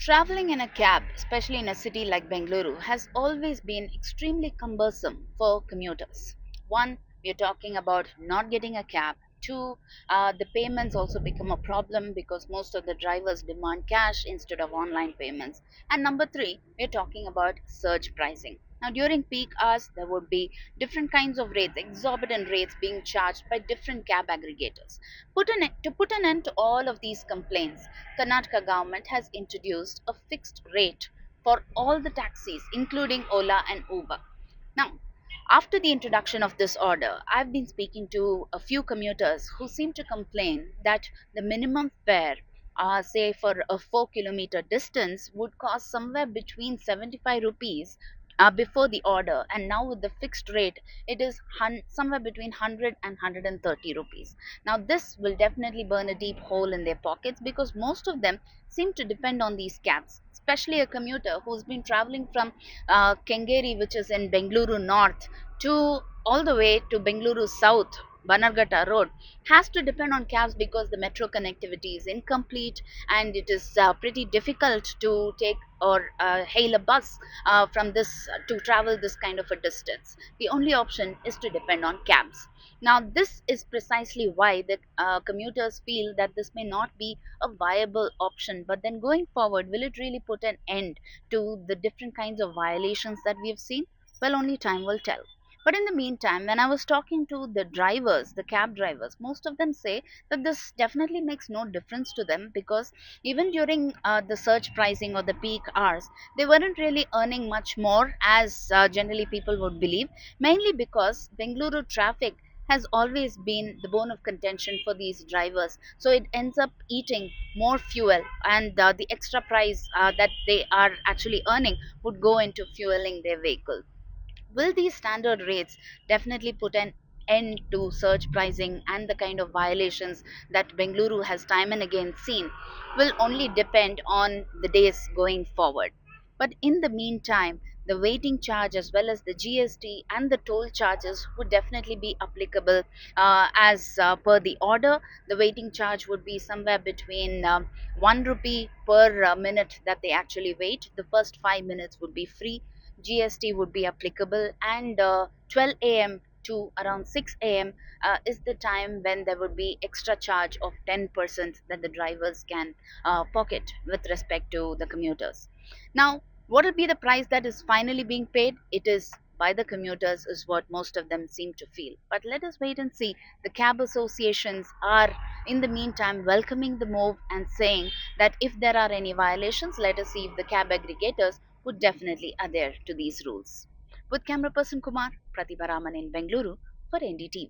Traveling in a cab, especially in a city like Bengaluru, has always been extremely cumbersome for commuters. One, we're talking about not getting a cab. Two, the payments also become a problem because most of the drivers demand cash instead of online payments. And number three, we're talking about surge pricing. Now, during peak hours, there would be different kinds of rates, exorbitant rates being charged by different cab aggregators. To put an end to all of these complaints, Karnataka government has introduced a fixed rate for all the taxis, including Ola and Uber. Now, after the introduction of this order, I've been speaking to a few commuters who seem to complain that the minimum fare, say for a 4 kilometer distance, would cost somewhere between 75 rupees before the order, and now with the fixed rate, it is somewhere between 100 and 130 rupees. Now, this will definitely burn a deep hole in their pockets because most of them seem to depend on these cabs, especially a commuter who's been traveling from Kengeri, which is in Bengaluru North, to all the way to Bengaluru South, Banarghatta Road, has to depend on cabs because the metro connectivity is incomplete and it is pretty difficult to take or hail a bus from this to travel this kind of a distance. The only option is to depend on cabs. Now, this is precisely why the commuters feel that this may not be a viable option. But then going forward, will it really put an end to the different kinds of violations that we have seen? Well, only time will tell. But in the meantime, when I was talking to the drivers, the cab drivers, most of them say that this definitely makes no difference to them because even during the surge pricing or the peak hours, they weren't really earning much more as generally people would believe, mainly because Bengaluru traffic has always been the bone of contention for these drivers. So it ends up eating more fuel, and the extra price that they are actually earning would go into fueling their vehicle. Will these standard rates definitely put an end to surge pricing and the kind of violations that Bengaluru has time and again seen? Will only depend on the days going forward. But in the meantime, the waiting charge as well as the GST and the toll charges would definitely be applicable as per the order. The waiting charge would be somewhere between 1 rupee per minute that they actually wait. The first 5 minutes would be free. GST would be applicable, and 12 a.m. to around 6 a.m. Is the time when there would be extra charge of 10% that the drivers can pocket with respect to the commuters. Now, what will be the price that is finally being paid? It is by the commuters, is what most of them seem to feel. But let us wait and see. The cab associations are, in the meantime, welcoming the move and saying that if there are any violations, let us see if the cab aggregators would definitely adhere to these rules. With camera person Kumar, Pratibha Raman in Bengaluru for NDTV.